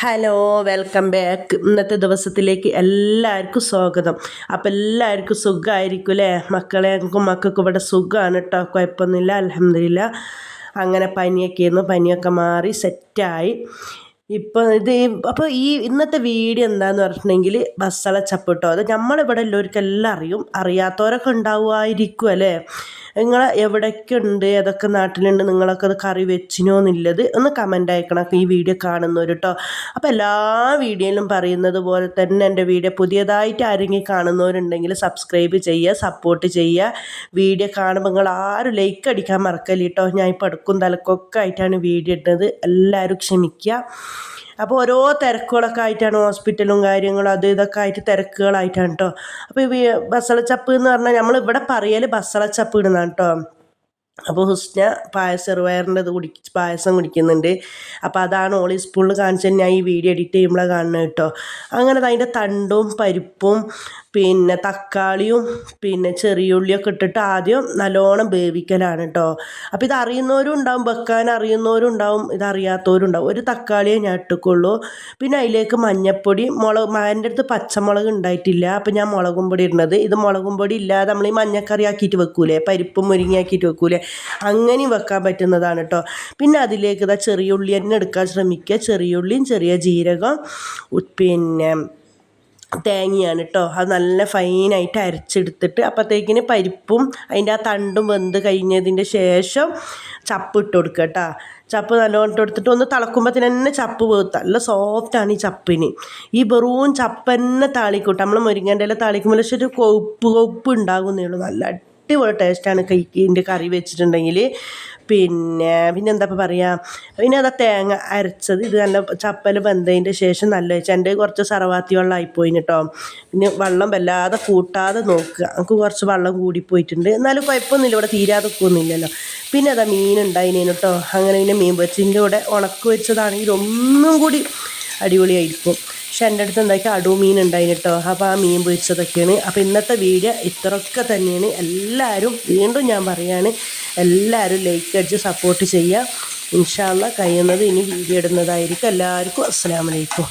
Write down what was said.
Hello, welcome back. ഇന്നത്തെ ദിവസത്തിലേക്ക് എല്ലാവർക്കും സ്വാഗതം. അപ്പം എല്ലാവർക്കും സുഖമായിരിക്കും അല്ലേ? മക്കൾക്കും ഇവിടെ സുഖമാണ് കേട്ടോ, കുഴപ്പമൊന്നുമില്ല, അൽഹംദുലില്ലാ. അങ്ങനെ പനിയൊക്കെ മാറി സെറ്റായി. അപ്പോൾ ഇന്നത്തെ വീഡിയോ എന്താണെന്ന് പറഞ്ഞിട്ടുണ്ടെങ്കിൽ ബസള ചപ്പ് കേട്ടോ. അത് നമ്മളിവിടെ എല്ലാവർക്കെല്ലാം അറിയും, അറിയാത്തവരൊക്കെ ഉണ്ടാവുമായിരിക്കും അല്ലേ? നിങ്ങൾ എവിടെയൊക്കെ ഉണ്ട്, ഏതൊക്കെ നാട്ടിലുണ്ട്, നിങ്ങളൊക്കെ അത് കറി വെച്ചിനോന്നുള്ളത് ഒന്ന് കമൻ്റ് അയക്കണം ഈ വീഡിയോ കാണുന്നവർ കേട്ടോ. അപ്പോൾ എല്ലാ വീഡിയോയിലും പറയുന്നത് പോലെ തന്നെ എൻ്റെ വീഡിയോ പുതിയതായിട്ട് ആരെങ്കിലും കാണുന്നവരുണ്ടെങ്കിൽ സബ്സ്ക്രൈബ് ചെയ്യുക, സപ്പോർട്ട് ചെയ്യുക. വീഡിയോ കാണുമ്പോൾ നിങ്ങൾ ആരും ലൈക്ക് അടിക്കാൻ മറക്കല്ല കേട്ടോ. ഞാൻ ഇപ്പോൾ അടുക്കും തലക്കൊക്കെ ആയിട്ടാണ് വീഡിയോ ഇട്ടത്, എല്ലാവരും ക്ഷമിക്കുക. അപ്പോൾ ഓരോ തിരക്കുകളൊക്കെ ആയിട്ടാണ്, ഹോസ്പിറ്റലും കാര്യങ്ങളും അത് ഇതൊക്കെ ആയിട്ട് തിരക്കുകളായിട്ടാണ് കേട്ടോ. അപ്പോൾ ഈ ബസളച്ചപ്പ് എന്ന് പറഞ്ഞാൽ നമ്മളിവിടെ പറയൽ ബസളച്ചപ്പ് ഇടുന്നതാണ് കേട്ടോ. അപ്പോൾ ഹുസ്ന ചെറുപയറിൻ്റെ പായസം കുടിക്കുന്നുണ്ട്. അപ്പോൾ അതാണ് ഓളി സ്പൂണിൽ കാണിച്ചാൽ ഞാൻ ഈ വീഡിയോ എഡിറ്റ് ചെയ്യുമ്പോഴാണ് കാണുന്നത് കേട്ടോ. അങ്ങനെ അതിൻ്റെ തണ്ടും പരിപ്പും പിന്നെ തക്കാളിയും പിന്നെ ചെറിയുള്ളിയൊക്കെ ഇട്ടിട്ട് ആദ്യം നല്ലോണം വേവിക്കലാണ് കേട്ടോ. അപ്പോൾ ഇത് അറിയുന്നവരും ഉണ്ടാവും, വെക്കാൻ അറിയുന്നവരും ഉണ്ടാവും, ഇതറിയാത്തവരും ഉണ്ടാവും. ഒരു തക്കാളിയെ ഞാൻ ഇട്ടുക്കുള്ളൂ. പിന്നെ അതിലേക്ക് മഞ്ഞൾപ്പൊടി, എൻ്റെ അടുത്ത് പച്ചമുളക് ഉണ്ടായിട്ടില്ല, അപ്പോൾ ഞാൻ മുളകും പൊടി ഇടുന്നത്. ഇത് മുളകും പൊടി ഇല്ലാതെ നമ്മൾ ഈ മഞ്ഞക്കറി ആക്കിയിട്ട് വെക്കൂലേ, പരിപ്പും മുരിങ്ങയാക്കിയിട്ട് വെക്കൂലേ, അങ്ങനെയും വെക്കാൻ പറ്റുന്നതാണ് കേട്ടോ. പിന്നെ അതിലേക്ക് ചെറിയ ഉള്ളി തന്നെ എടുക്കാൻ ശ്രമിക്കുക. ചെറിയ ഉള്ളിയും ചെറിയ ജീരകം പിന്നെ തേങ്ങയാണ് കേട്ടോ. അത് നല്ല ഫൈനായിട്ട് അരച്ചെടുത്തിട്ട് അപ്പോഴത്തേക്കിന് പരിപ്പും അതിൻ്റെ ആ തണ്ടും വെന്ത് കഴിഞ്ഞതിൻ്റെ ശേഷം ചപ്പ് ഇട്ട് കൊടുക്കുക കേട്ടോ. ചപ്പ് നല്ലോണം ഇട്ട് കൊടുത്തിട്ട് ഒന്ന് തിളക്കുമ്പോഴത്തേന് തന്നെ ചപ്പ് വേർത്ത് നല്ല സോഫ്റ്റാണ് ഈ ചപ്പിന്. ഈ വെറും ചപ്പ് തന്നെ താളിക്കൂട്ടെ, നമ്മൾ മുരിങ്ങൻ്റെ ഇല താളിക്കുമ്പോൾ പക്ഷേ ഒരു കൊഴുപ്പ് ഉണ്ടാകുന്നേ ഉള്ളൂ. നല്ല അടിപൊളി ടേസ്റ്റാണ് ഇതിൻ്റെ കറി വെച്ചിട്ടുണ്ടെങ്കിൽ. പിന്നെ എന്താ പറയുക, പിന്നെ അത് തേങ്ങ അരച്ചത് ഇത് നല്ല ചപ്പൽ വെന്തതിൻ്റെ ശേഷം നല്ല വെച്ചാൽ എൻ്റെ കുറച്ച് സറവാത്തി വെള്ളം ആയിപ്പോയി കേട്ടോ. പിന്നെ വെള്ളം വല്ലാതെ കൂട്ടാതെ നോക്കുക, നമുക്ക് കുറച്ച് വെള്ളം കൂടിപ്പോയിട്ടുണ്ട്, എന്നാലും കുഴപ്പമൊന്നുമില്ല, ഇവിടെ തീരാതെ ഒന്നുമില്ലല്ലോ. പിന്നെ അതാ മീൻ ഉണ്ടായിനേനു കേട്ടോ. അങ്ങനെ പിന്നെ മീൻ പൊരിച്ചതിൻ്റെ കൂടെ ഉണക്ക് വെച്ചതാണെങ്കിൽ ഒന്നും കൂടി അടിപൊളിയായിരിക്കും. പക്ഷെ എൻ്റെ അടുത്ത് എന്താക്കി അടുമീൻ ഉണ്ടായിന് കേട്ടോ. അപ്പോൾ ആ മീൻ പൊരിച്ചതൊക്കെയാണ്. അപ്പോൾ ഇന്നത്തെ വീഡിയോ ഇത്രയൊക്കെ തന്നെയാണ്. എല്ലാവരും വീണ്ടും ഞാൻ പറയുകയാണ്, എല്ലാവരും ലൈക്ക് അടിച്ച് സപ്പോർട്ട് ചെയ്യുക. ഇൻഷാ അല്ലാഹ് കഴിയുന്നത് ഇനി വീഡിയോ ഇടുന്നതായിരിക്കും. എല്ലാവർക്കും അസ്സലാമു അലൈക്കും.